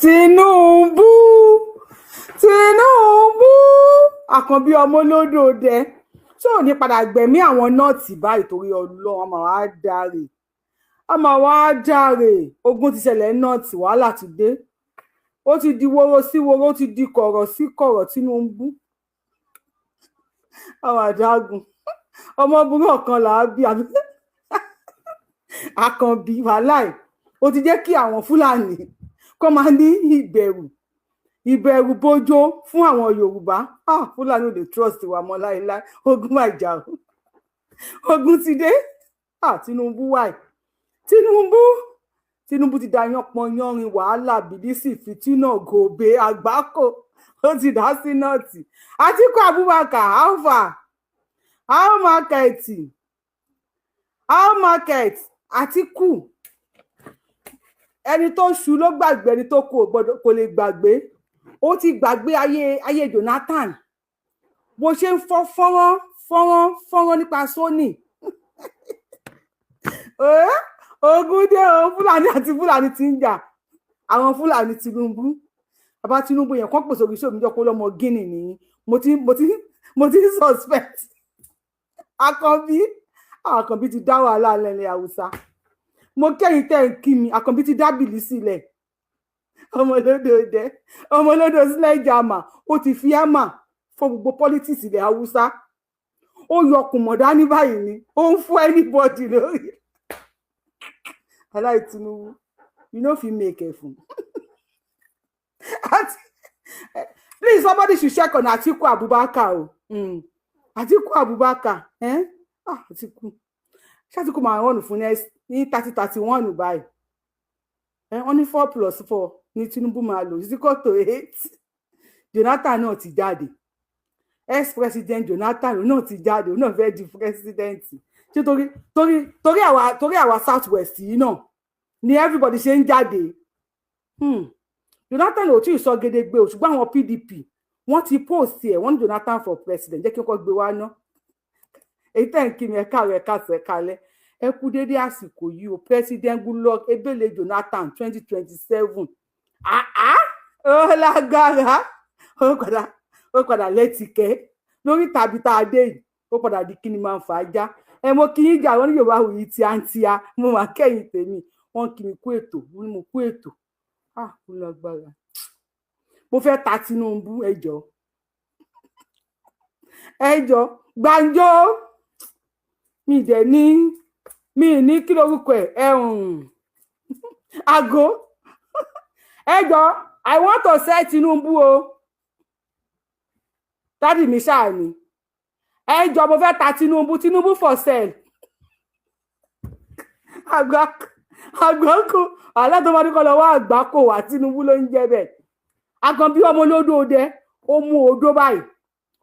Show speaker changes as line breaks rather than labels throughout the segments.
Tinubu àkànbí ọmọ olódò dẹ ṣé ò ní padà gbẹ̀mí àwọn nọ́ọ̀tì báyìí torí Ọlọ́run ọmọ wa dáre ogun ti ṣẹlẹ̀ nọ́ọ̀tì wàhálà ti dé ó ti di woro sí woro ó ti di kọ̀rọ̀ sí kọ̀rọ̀ Tinubu àwọn àdágún ọmọ burú ọ̀kan là á bí àkànbí wàhálà ẹ̀ ó ti jẹ́ kí àwọn Fúlàní kó máa ní ìbẹ̀rù bójó fún àwọn Yorùbá Fúlàní ò lè trust wa mọ́ láéláé ogun máa jà ogun ti dé Tinubu wáì Tinubu ti da yánpọn yánrin wàhálà bìlísì fìtínà gòbè àgbákò ó ti dá sí nọ́ọ̀tì Àtíkù Abubakar how market Àtíkù ẹni tó ṣu ló gbàgbé ẹni tó kò lè gbàgbé ó ti gbàgbé ayé Jonathan bó ṣe ń fọ́ fọ́nrán nípa Sony ogun dé o Fúlàní àti Fúlàní ti ń jà àwọn Fúlàní Tinubu bàbá Tinubu yẹn kàn pèsè oríṣi òmìjọ pé lọmọ Guinea nìyí mo ti suspect Àkànbí ti dá wàhálà lẹ́lẹ̀ Haúsá mo kẹ́yìn tẹ́ ń kí mi Àkànbí ti dá bìlì sílẹ̀ ọmọlódò sílẹ̀ jàmà ó ti fi àmà fún gbogbo politics ilẹ̀ Haúsá ó yọ kùmọ̀ dání báyìí ni ó ń fún anybody lórí aláì Tinubu you no fit make it fun please somebody should check on Atiku Abubakar o Atiku Abubakar Atiku máa rọrùn fún ní 30-31 báyìí wọ́n ní 4+4 ní Tinubu máa lò = 8 Jonathan náà ti jáde ex-president Jonathan náà ti jáde òun náà fẹ́ di president ṣé torí àwa South West yìí náà ni everybody ṣe ń jáde Jonathan ò tí ì sọ gédégbé o ṣùgbọ́n àwọn PDP wọ́n ti post ẹ̀ wọ́n ní Jonathan for president jẹ́ kí wọ́n gbé wá ná èyí tẹ̀ ń kí mi ẹ̀ka rẹ̀ kásẹ̀ kalẹ̀ ẹ kú dédé àsìkò yìí o president Goodluck Ebele Jonathan 2027 ó lágbára ó padà lẹ́tìkẹ́ lórí tàbí tá a dé yìí ó padà di kí ni máa ń fà á já mo kí yín jà wọ́n ní Yorùbá wòye tíátíá mo máa kẹ́yìn tèmi wọ́n kí mi kú ètò mo ní mo kú ètò ó lágbára mo fẹ́ ta Tinubu ẹjọ́ gbàǹjo mi ní kí lórúkọ àgó ẹjọ́ I want to say Tinubu o dádì mi ṣáà ni ẹjọ́ mo fẹ́ ta Tinubu for sale àgbákò alátọmọdúnkọ lọ́wọ́ àgbákò wà Tinubu ló ń jẹ́ bẹ́ẹ̀ Àkànbí ọmọ olódò dẹ ó mú odó báyìí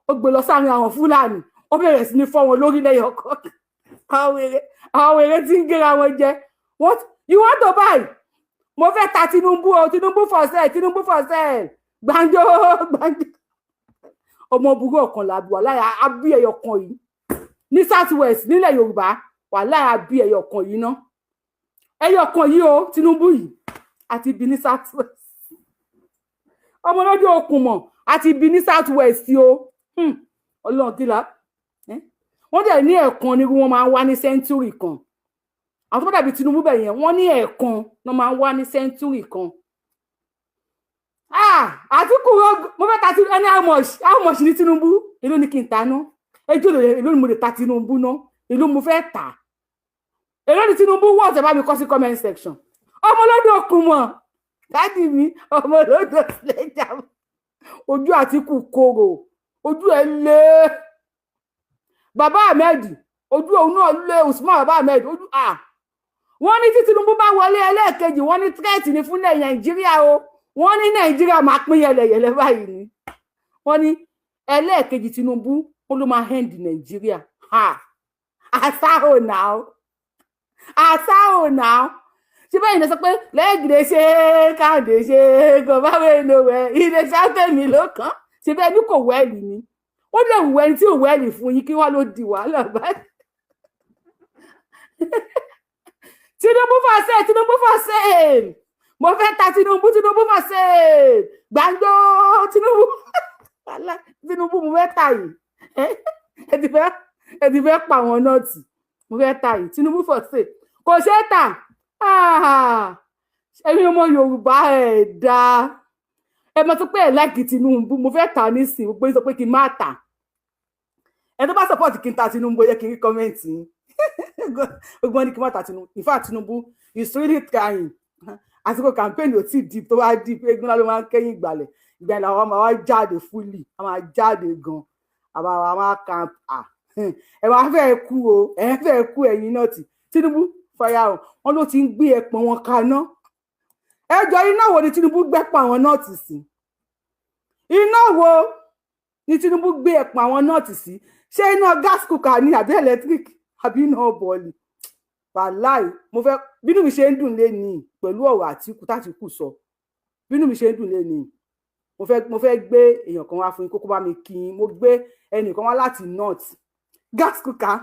ó gbé lọ sáàrin àwọn Fúlàní ó bẹ̀rẹ̀ sí ní fọ́ wọn lórílẹ̀ ọkọ̀ àwọn èrè tí ń gẹ́ra wọn jẹ what you want to buy mo fẹ́ ta Tinubu o Tinubu for sale gbàǹjo ọmọ burú ọ̀kan làbí wà láyà abí ẹyọ kan yìí ní South West nílẹ̀ Yorùbá wà láyà abí ẹyọ kan yìí ná ẹyọ kan yìí o Tinubu yìí àti bí ní South West ọmọ lọ́dún okùn mọ̀ àti bí ní South West o Ọlọ́run kí la wọ́n dẹ̀ ní ẹ̀ẹ̀kan ni wọ́n máa ń wá ní sẹ́ńtúrì kan àwọn tó bá dàbí Tinubu bẹ̀ yẹn wọ́n ní ẹ̀ẹ̀kan ló máa ń wá ní sẹ́ńtúrì kan Àtíkù mo fẹ́ ta ẹni how much ní Tinubu èló ni kí n ta ná èló ni mo lè ta Tinubu ná èló mo fẹ́ tà èló ni Tinubu wọ́n tẹ̀ bá mi kọ́ sí comment section ọmọ lọ́dún okùn mọ̀ dádì mi ọmọ lọ́dún lẹ́jà ojú Àtíkù korò ojú ẹ̀ lé bàbá Ahmed ojú òun náà lé Usman bàbá Ahmed ojú wọ́n ní tí Tinubu bá wọlé ẹlẹ́ẹ̀kejì wọ́n ní threat ní fún Nàìjíríà o wọ́n ní Nàìjíríà máa pín yẹlẹyẹlẹ báyìí ni wọ́n ní ẹlẹ́ẹ̀kejì Tinubu ó ló máa hand Nàìjíríà àṣàrò náà ṣé bẹ́ẹ̀ ni sọ pé lẹ́gìdè ṣe káàdé ṣe kò bá wẹ̀ ló wẹ̀ ilé sáfẹ́mi ló kàn ṣé bẹ́ẹ̀ ni kò wẹ́ẹ̀lì ni ó lè wù ẹni tí ò wẹ́ẹ̀lì fún yín kí wọ́n ló di wàhálà báyìí Tinubu for sale mo fẹ́ ta Tinubu mà ṣe gbàngbó Tinubu Tinubu mo fẹ́ ta yìí ẹ ti fẹ́ pa àwọn nọ́ọ̀tì mo fẹ́ ta yìí Tinubu for sale kò ṣe é tà ẹ̀yin ọmọ Yorùbá ẹ̀ dáa ẹ mọ̀ tó pé ẹ̀ láìkì Tinubu mo fẹ́ ta nísìnyí gbogbo yín sọ pé kí n má tà ẹ tó bá support kí n ta Tinubu yẹ kí n rí kọ́mẹ́ǹtì gbogbo wọn ni kí n má ta Tinubu in fact Tinubu is really trying àsìkò campaign ò tí deep tó wá deep egun ló máa ń kẹ́yìn ìgbàlẹ̀ àwọn máa wá jáde fully a máa jáde gan àwa máa camp ẹ máa fẹ́ kú o ẹ fẹ́ kú ẹ̀yin náà tì Tinubu fire o wọn ló ti ń gbé ẹpọ̀n wọn kaná ẹjọ́ iná wo ni Tinubu gbẹ́pọ̀ àwọn nọ́ọ̀tì sí iná wo ni Tinubu gbé ẹpọ̀n àwọn nọ́ọ̀tì sí ṣé iná gas cooker ni àbí electric àbí iná bọ́ọ̀lì wàláì mo fẹ́ bínú mi ṣe ń dùn lénìí pẹ̀lú ọ̀rọ̀ Àtíkù tÁtíkù sọ bínú mi ṣe ń dùn lénìí mo fẹ́ gbé èèyàn kan wá fún yín kókó bá mi kí yín mo gbé ẹnìkan wá láti north gas cooker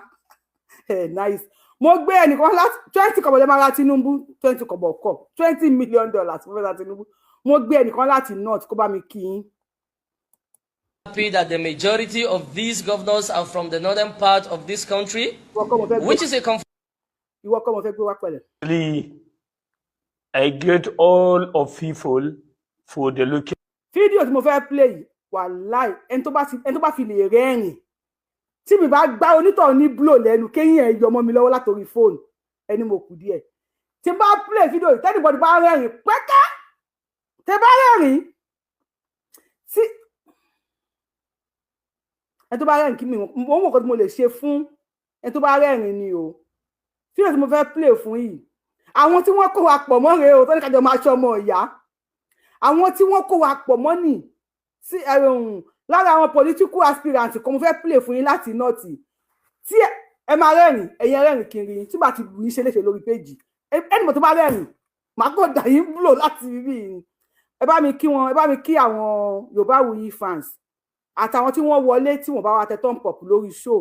nice mo gbé ẹnìkan wá láti 20 kọ̀bọ̀ lẹ́ máa ra Tinubu 20 kọ̀bọ̀ kọ̀ $20 million mo fẹ́ ra Tinubu mo gbé ẹnìkan láti north kó bá mi kí yín.
Happy that the majority of these governors are from the northern part of this country, which is a
I get all of people for the looking.
Video tí mo fẹ́ play wàláì ẹni tó bá fi lè rẹ́rìn tí mi bá gbá onítọ̀ ní blow lẹ́nu kéyìn ẹ̀ yọ ọmọ mi lọ́wọ́ látòrí fóònù ẹni mo kù díẹ̀ tí bá play video yìí tẹ́nibọ́dì bá rẹ́rìn pẹ́kẹ́ tẹ́ bá rẹ́rìn tí ẹni tó bá rẹ́rìn kí mi wọ́n mọ̀ kọ́ tí mo lè ṣe fún ẹni tó bá rẹ́rìn ni o video tí mo fẹ́ play fún yìí àwọn tí wọ́n kó wa pọ̀ mọ́ rèé o tó ní kájọ máa ṣọmọ ìyá àwọn tí wọ́n kó wa pọ̀ mọ́ nì sí lára àwọn political aspirants kan mo fẹ́ play fún yín láti nọ́ọ̀tì tí ẹ máa rẹ́rìn ẹ̀yin rẹ́rìn kiri tí bá ti bù yín ṣe léṣe lórí péjì ẹni mo tó bá rẹ́rìn màá kó dà yín blow láti rí i ẹ bá mi kí wọn ẹ bá mi kí àwọn Yorùbáwùyí fans àtàwọn tí wọ́n wọlé tí wọ́n bá wa tẹ thumb up lórí show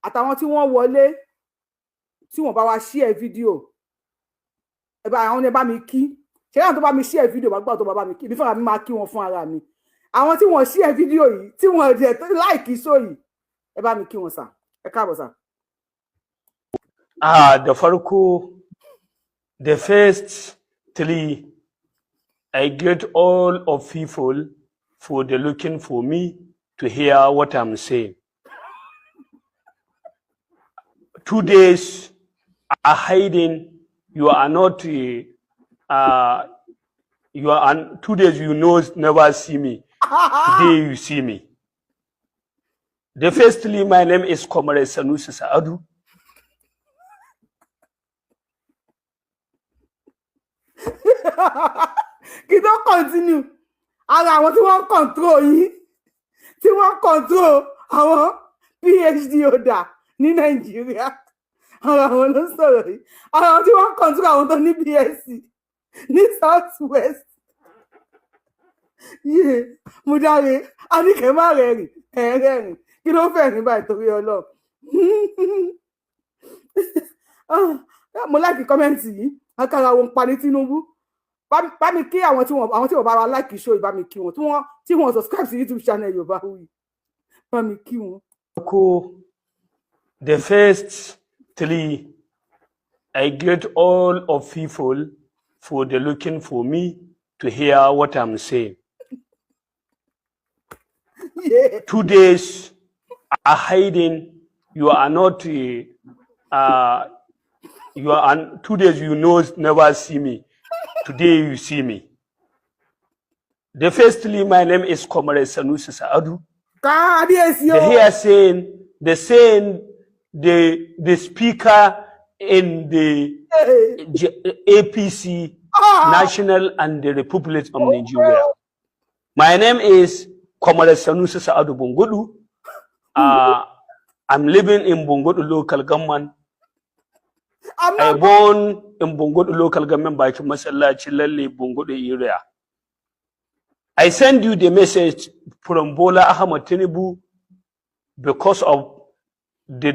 àtàwọn tí wọ́n wọlé tí wọ́n bá wa share video ẹ bá àwọn ẹ bá mi kí ṣé àwọn tó bá mi share video bá gbọ́ tó bá mi kí bí fúnra mi máa kí wọn fún ara mi àwọn tí wọ́n share video yìí tí wọ́n jẹ́ tó like so yìí ẹ bá mi kí wọn sà ẹ káàbọ̀ sà.
The farko the first three I get all of people for the looking for me to hear what I'm saying. 2 days are hiding. You are not. You are 2 days. You know, never see me. Today you see me. The firstly, my name is Comrade Sanusi Saadu.
Kí tó continue. Ara àwọn tí wọ́n control yìí, tí wọ́n control àwọn PhD holder ní Nàìjíríà. Ara àwọn ló sọ̀rọ̀ yìí. Ara àwọn tí wọ́n control àwọn tó ní BSc ní South West. Yé, mo dáre, a ní kẹ́ má rẹ́rìn, rẹ́rìn. Kí ló fẹ́ ní báyìí torí Ọlọ́run? Mo like kọ́mẹ́ǹtì yìí, akára wọn pa ní Tinubu. Bá mi kí àwọn tí wọ́n bá wa like show ìbá mi kí wọn tí wọ́n subscribe sí YouTube channel Yorùbáwùyí. Bá mi kí wọn.
The first three, I get all of people for the looking for me to hear what I'm saying.
Yeah.
2 days are hiding. You are not. You are 2 days. You know, never see me. Today you see me. The firstly, my name is Comrade Sanusi Saadu. The speaker in the APC National and the Republic of Nigeria. My name is Comrade Sanusi Saadu Bungudu. I'm living in Bungudu local government. I born in Bungudu local government by Masallaci Lalle Bungudu area. I send you the message from Bola Ahmed Tinubu because of the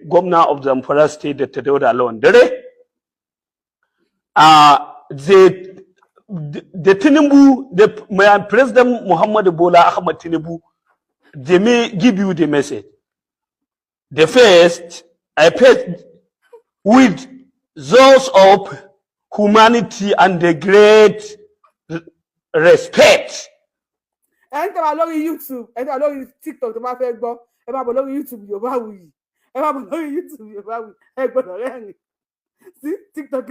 governor of the Zamfara state, the Dauda alone. the Tinubu, my President Muhammad Bola Ahmed Tinubu, they may give you the message. The first, I paid with those of humanity and the great respect.
And YouTube, and TikTok, the mafia go, and YouTube, your bawi. YouTube, your bawi. See, TikTok,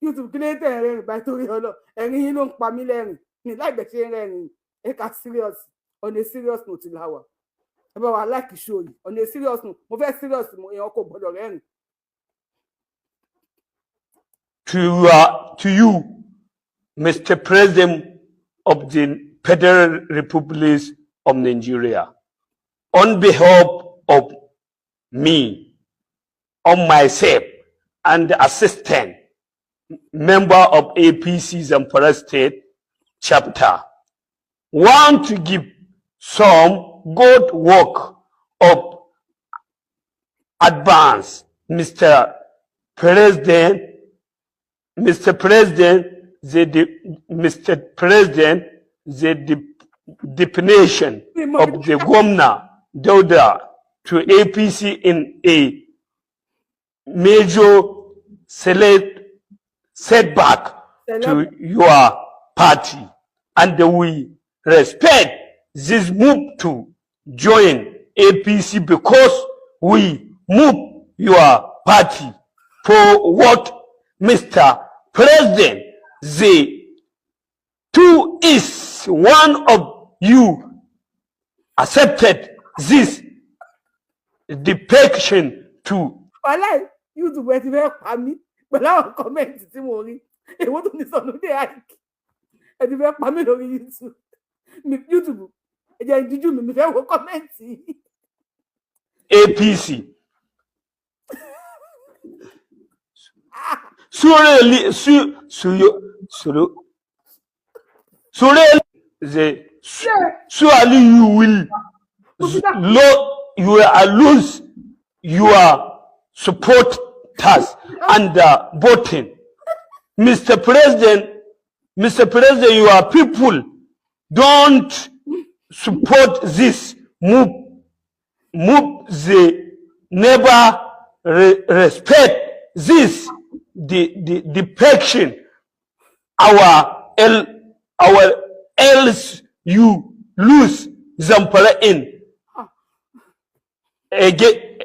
YouTube, by Toriolo, and you don't familiar. Me like the sharing, serious, on a serious note in our. About I like to show you on a serious note, very serious,
to you, Mr. President of the Federal Republic of Nigeria, on behalf of me, on myself, and the assistant member of APC Zamfara State chapter, want to give some good work of advance, Mr. President, the definition of the Governor Dauda to APC in a major setback to your party, and we respect this move to join APC because we move your party for what Mr. President, the two is one of you accepted this defection to.
Wàhálà YouTube ẹ ti fẹ́ pa mí pẹ̀lú àwọn kọ́mẹ́ǹtì tí mo rí èwo tó ní sọnù dé àìkí ẹ ti fẹ́ pa mí lórí YouTube ẹ jẹ́ ìdíjú mi fẹ́ wo kọ́mẹ́ǹtì.
APC. Surely you will lose your supporters and voting. Mr. President, your people don't support this move. They never respect this defection. Our else you lose Zamfara in. Again,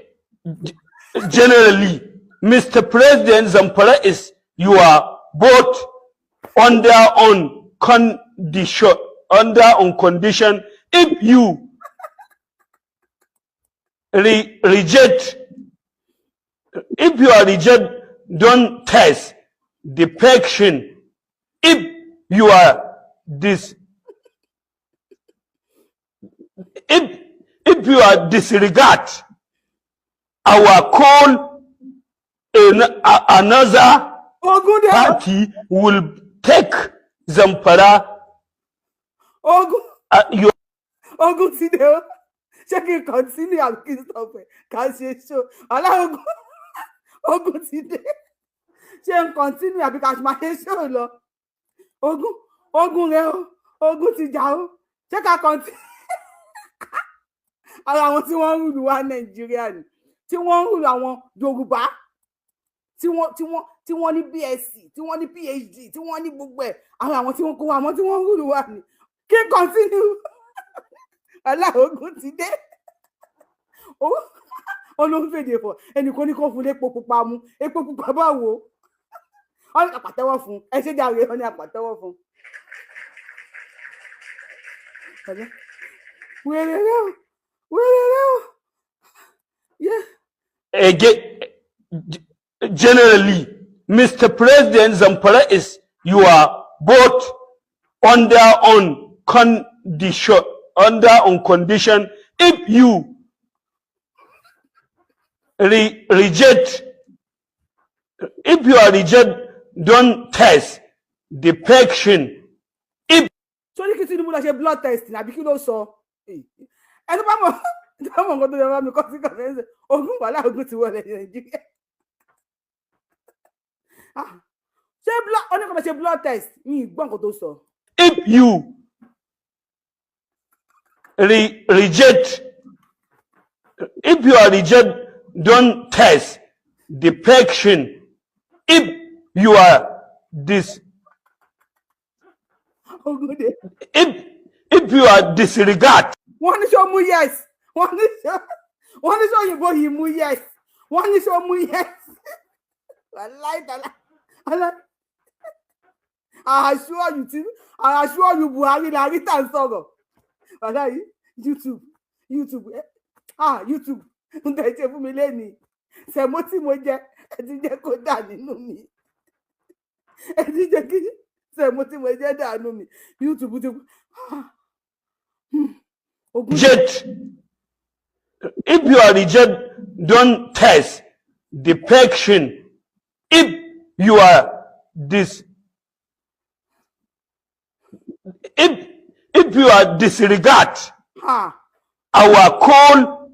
generally, Mr. President, Zamfara is your vote under on condition if you reject, if you are reject, don't test defection. If you are if you are disregard our call, another party will take Zamfara.
Ogun ti de o. Ṣé kí n continue àbí kí n stop ẹ̀? Ká ṣe show. Ọlá ogun ti dé. Ṣé n continue àbí ká máa ṣe show lọ? Ogun rẹ o. Ogun ti jà o. Ṣé ká continue? Ara àwọn tí wọ́n ń rúlu wa Nàìjíríà ni. Tí wọ́n ń rúlu àwọn Yorùbá. Tí wọ́n ní BSc, tí wọ́n ní PhD, tí wọ́n ní gbogbo ẹ̀. Àwọn tí wọ́n kó wa, àwọn tí wọ́n ń rúlu wa ni. Kí n continue? Ogun ti dé. Olóhùn fèdè fọ ẹnìkan ní kó fún epo pupa mu. Epo pupa báwo? Wọ́n ní àpàtẹ́wọ́ fún. Ẹ ṣe jàre, wọ́n ní àpàtẹ́wọ́ fún. Wèrè rẹ o. Yeah.
Again, generally, Mr. President, Zamfara is your vote under on condition if you reject, if you are reject, don't test defection. If
so ní kí Tinubu lọ ṣe blood test àbí kí ló sọ? Ẹni bá mọ̀ nǹkan tó yẹ wá mi kọ́ sí kọ̀ọ̀fẹ́sẹ̀ ogun wàhálà ogun ti wọlé Nàìjíríà. blood test.
If you reject, if you are reject, don't test defection. If you are if you are disregard.
One is your yes. One is your boy yes. One is your yes. I assure you, Tim. I assure you, Buhari, la Rita Sogo. YouTube. YouTube. Ǹdẹ̀ ṣe fún mi lẹ́ni. Sẹ̀mó tí mo jẹ, ẹ ti jẹ́ kó dà nínú mi. Ẹ ti jẹ́ kí sẹ̀mó tí mo jẹ dànù mi. YouTube ti.
Reject. If you are reject, don't test defection. If you are if you are disregard, our call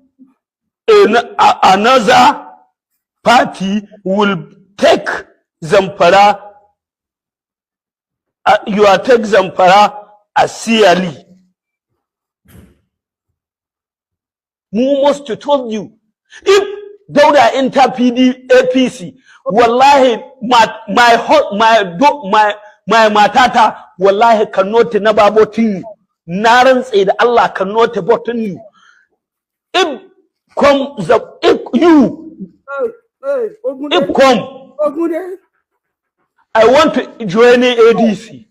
in another party will take Zamfara. You are take Zamfara seriously. Who must have told you? If Dauda enter APC, wallahi, my matata, wallahi, cannot never vote you. Naran said Allah cannot vote you. If I want to join ADC.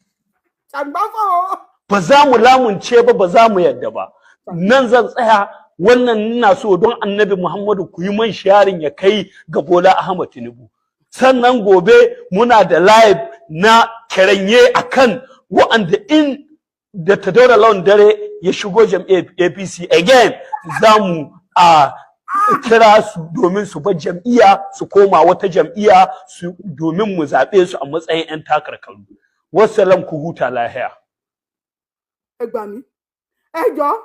Ba za mu lamunce ba, ba za mu yadda ba. Nan zan tsaya. Wannan ina so don Annabi Muhammadu ku yi man sharing ya kai ga Bola Ahmad Tinubu. Sannan gobe muna da live na kiranye akan wa'anda in da ta daura lawan dare ya shigo jam'iyyar APC again zamu kira su domin su bar jam'iyya su koma wata jam'iyya su domin mu zabe su a matsayin ƴan takarkaru. Wassalam, ku huta lahiya.
Ẹgbàmí. Ẹjọ́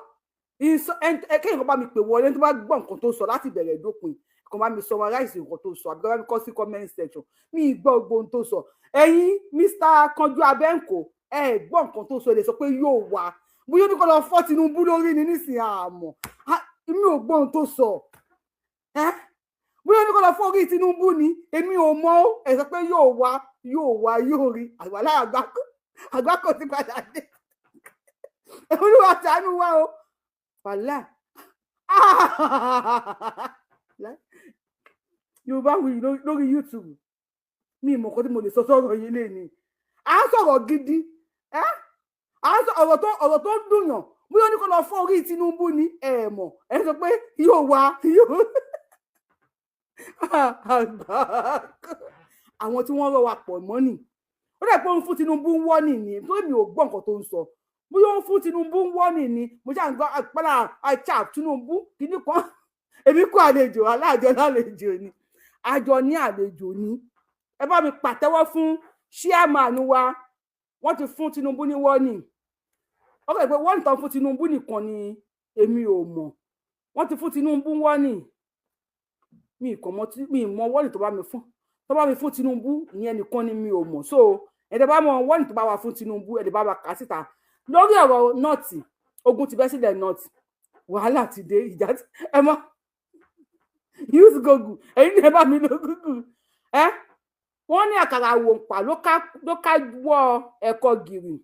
kéèyàn kan bá mi pè wọlé tó bá gbọ́ nǹkan tó sọ láti bẹ̀rẹ̀ dópin, kan bá mi summarize nǹkan tó sọ, àbí kan bá mi kọ sí comment section. Mi gbọ́ gbogbo ohun tó sọ. Ẹ̀yin Mr. Kanju Abenko, ẹ gbọ́ nǹkan tó sọ, ẹ lè sọ pé yóò wá. Bóyá ní kó lọ fọ́ Tinubu lórí ni nísìnyí àmọ́. Mi ò gbọ́ ohun tó sọ. Bóyá ní kó lọ fọ́ orí Tinubu ni, èmi ò mọ̀. Ẹ sọ pé yóò wá, yóò rí. Àgbàlá àgbákò ti padà dé. Olúwa ṣàánú wa o. Wàhálà. Yorùbá wí lórí YouTube. Mi mọ̀ kọ́ tí mo lè sọ sọ̀rọ̀ yìí lé ní. À ń sọ̀rọ̀ gidi. À ń sọ ọ̀rọ̀ tó dùnyàn. Bóyá ní kó lọ fọ́ orí Tinubu ni ẹ mọ̀. Ẹ sọ pé yóò wá, yóò. Àwọn tí wọ́n rọ̀ wá pọ̀ mọ́ nì. Ó dẹ̀ pé ó ń fún Tinubu ń wọ́ nì ní. Torí mi ò gbọ́ nǹkan tó ń sọ. Bóyá ó ń fún Tinubu ń wọ́ nì ní. Mo ṣáà ń gbọ́ àpẹẹrẹ àìchà Tinubu kìíní kan. Èmi kó àlejò, aláàjọ lálejò ni. Àjọ ní àlejò ni. Ẹ bá mi pàtẹ́wọ́ fún chairman wa. Wọ́n ti fún Tinubu ní warning. Ó kẹ́ pé wọ́n tán fún Tinubu nìkan ni èmi ò mọ̀. Wọ́n ti fún Tinubu warning. Mi mọ̀ warning tó bá mi fún. Tó bá mi fún Tinubu, ìyẹn nìkan ni mi ò mọ̀. So, ẹ dẹ̀ bá mọ̀ warning tó bá wà fún Tinubu, ẹ dẹ̀ bá wa kà síta. Lórí ọ̀rọ̀ nọ́ọ̀tì, ogun ti bẹ́ sílẹ̀ nọ́ọ̀tì. Wàhálà ti dé, ìjà ẹ mọ̀. Use Google. Ẹ̀yin ni ẹ bá mi lo Google. Wọ́n ní àkàrà wòǹpà ló ká wọ ẹ̀kọ́ gìrì.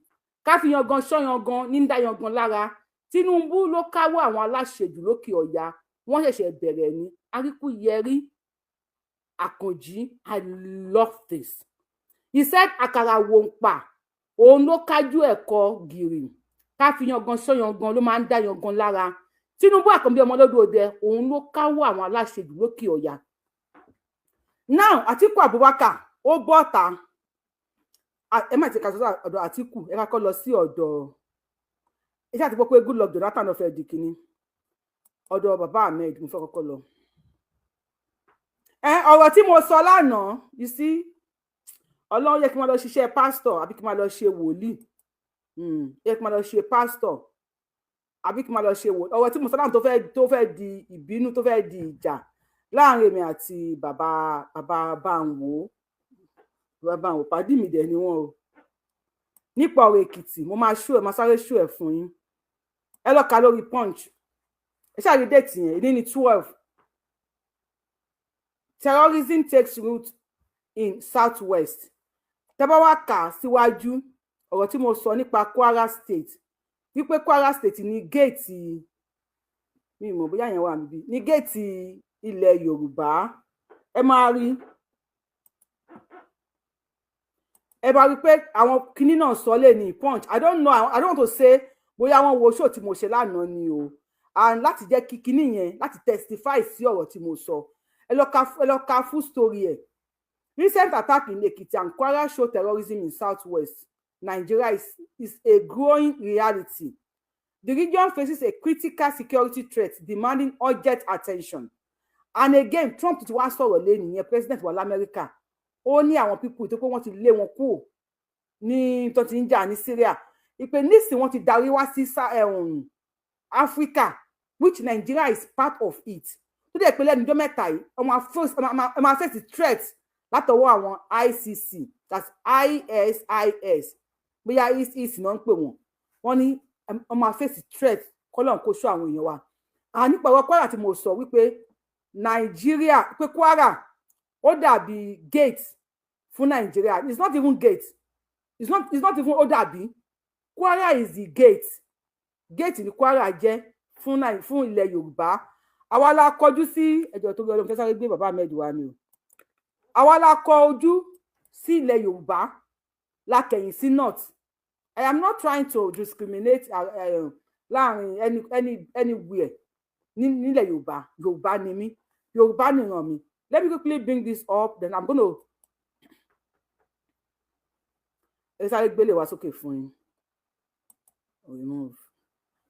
Ká fi yangan ṣọ́ yangan ní dá yangan lára. Tinubu ló káwọ́ àwọn aláṣejù lókè ọ̀yà. Wọ́n ṣẹ̀ṣẹ̀ bẹ̀rẹ̀ ní. Aríkúyẹrí Àkànjí, I love this. He said àkàrà wòǹpà òun ló kájú ẹ̀kọ́ gìrì. Ká fi yangan ṣọ́ yangan ló máa ń dá yangan lára. Tinubu Àkànbí ọmọ lódò òde òun ló káwọ́ àwọn aláṣejù lókè ọ̀yà. Now Atiku Abubakar ó bọ́ta. Ẹ má ti kà sọ́dọ̀ ọ̀dọ̀ Atiku, ẹ ká kọ́ lọ sí ọ̀dọ̀ iṣẹ́ àti pé good luck Jonathan ló fẹ́ di kínní. Ọ̀dọ̀ bàbá Ahmed mo fẹ́ kọ́kọ́ lọ. Ọ̀rọ̀ tí mo sọ lánàá, you see, Ọlọ́run yẹ kí n máa lọ ṣiṣẹ́ pastor àbí kí n máa lọ ṣe wòlíì. Yẹ kí n máa lọ ṣe pastor àbí kí n máa lọ ṣe wòlíì. Ọ̀rọ̀ tí mo sọ lánàá tó fẹ́ di ìbínú, tó fẹ́ di ìjà láàrin èmi àti bàbá Bánwò. bàbá àwọn pàdé mi dẹ̀ ni wọ́n o nípa ọ̀rọ̀ Èkìtì mo máa sáré ṣú ẹ̀ fún yín ẹ lọ kà lórí Punch ẹ ṣáà rí déètì yẹn ìdí ni 12 terrorism takes root in southwest tẹ́ bá wá kà síwájú ọ̀rọ̀ tí mo sọ nípa Kwara State wípé Kwara State ní géètì mi mọ̀ bóyá yẹn wà níbí ní géètì ilẹ̀ Yorùbá ẹ máa rí pé àwọn kinní náà sọ lé ní Punch I don't want to say bóyá wọ́n wo show tí mo ṣe lánàá ni o and láti jẹ́ kí kinní yẹn láti testify sí ọ̀rọ̀ tí mo sọ ẹ lọ ka full story ẹ̀. Recent attack in Ekiti and Kwara show terrorism in southwest Nigeria is a growing reality. The region faces a critical security threat demanding urgent attention. And again, Trump ti wá sọ̀rọ̀ lé nìyẹn president wa l'Amẹ́ríkà. Ó ní àwọn people tó pé wọ́n ti lé wọn kúrò ní tó ti ń jà ní Syria. Ìpè nísìn wọ́n ti darí wá sí Africa, which Nigeria is part of it. Tó dẹ̀ pé lẹ́nu ọjọ́ mẹ́ta yìí, ọmọ face threat látọwọ́ àwọn ICC, that's ISIS. Bóyá ISIS náà ń pè wọ́n ní ọmọ face threat kọ́lọ́n kó ṣọ́ àwọn èèyàn wa. Nípa ọ̀rọ̀ Kwara tí mo sọ wípé Nigeria pé Kwara ó dàbí gate fún Nigeria. It's not even gate. It's not even ó dàbí. Kwara is the gate. Gate ni Kwara jẹ́ fún ilẹ̀ Yorùbá. Àwa la kọjú sí ẹjọ́ tó gbọ́dọ̀ sáré gbé bàbá Ahmed wa ni o. Àwa la kọ ojú sí ilẹ̀ Yorùbá la kẹ̀yìn sí north. I am not trying to discriminate láàrin anywhere nílẹ̀ Yorùbá. Yorùbá ni mí. Yorùbá ni ràn mí. Let me quickly bring this up, then I'm going to sáré gbélé wá sókè fún yín. Remove.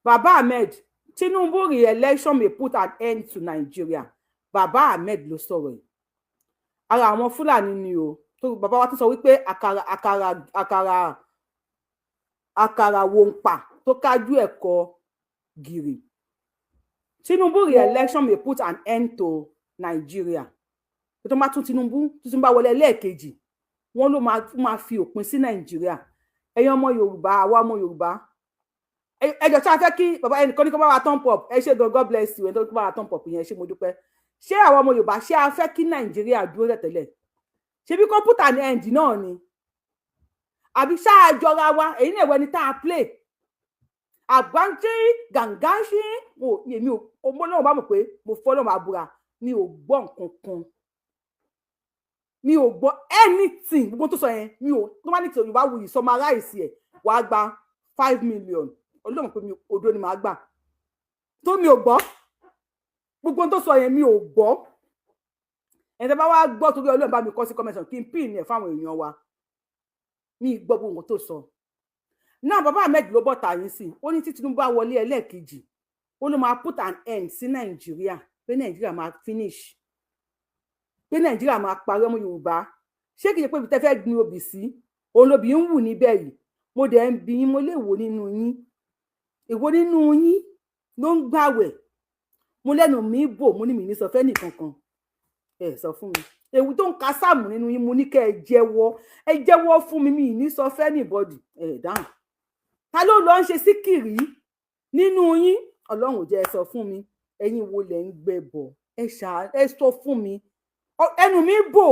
Baba Ahmed, Tinubu re-election may put an end to Nigeria. Baba Ahmed ló sọ̀rọ̀ yìí. Ara àwọn Fúlàní ni o. Tó bàbá wa tó sọ wípé àkàrà wòǹpà tó kájú ẹ̀kọ́ gìrì. Tinubu re-election may put an end to Nigeria. Tó máa tún Tinubu tó tún bá wọlé lẹ́ẹ̀kejì wọ́n ló máa fi òpin sí Nàìjíríà. Ẹ̀yin ọmọ Yorùbá, àwa ọmọ Yorùbá. Ẹjọ́ tí a fẹ́ kí bàbá ẹnìkan ní kó bá wa turn up. Ẹ ṣé God bless you. Ẹni tó bá wa turn up yẹn ṣé mo dúpẹ́. Ṣé àwa ọmọ Yorùbá ṣé a fẹ́ kí Nàìjíríà dúró tẹ́lẹ̀? Ṣé bí kò put an end náà ni? Àbí ṣáà jọra wa èyí náà wẹni tá a play. Àgbáńtí gàǹgáṣí èmi ò náà bá mọ̀ pé mo fọ́lọ́ máa búra mi ò gbọ́ nǹkan kan. Mi ò gbọ́ anything gbogbo tó sọ yẹn mi ò tó bá ní tí Yorùbá wuyì summarize ẹ̀ wàá gba 5 million. Ọlọ́run pé mi odò ni màá gbà. Tó mi ò gbọ́. Gbogbo tó sọ yẹn mi ò gbọ́. Ẹ̀yin bá wá gbọ́ torí Ọlọ́run bá mi kọ sí comment kí n pin ẹ̀ fáwọn èèyàn wa. Mi gbọ́ gbogbo tó sọ. Náà bàbá Ahmed ló bọ́ta yín sí. Ó ní tí Tinubu bá wọlé ẹlẹ́ẹ̀kejì. Ó ló máa put an end sí Nàìjíríà. Pé Nàìjíríà máa finish. Pé Nàìjíríà máa parí ọmọ Yorùbá. Ṣé kìí ṣe pé ibi tẹ́ fẹ́ gbin obì sí? Òun lobì ń wù níbẹ̀ yìí. Mo dẹ̀ ń bi yín mo lè wò nínú yín. Èwo nínú yín ló ń gbàwẹ̀? Mo lẹ́nu mi bò mo ní mi ní sọ fẹ́ nìkankan. Ẹ sọ fún mi. Èwo tó ń ka sáàmù nínú yín mo ní kẹ́ ẹ jẹ́wọ́ fún mi mi ní sọ fẹ́ anybody. Dáhùn. Ta ló lọ ń ṣe síkìrì nínú yín? Ọlọ́run jẹ́ ẹ sọ fún mi. Ẹ̀yin wo lẹ ń gbẹbọ? Ẹ sọ fún mi. Ẹnu mi bò.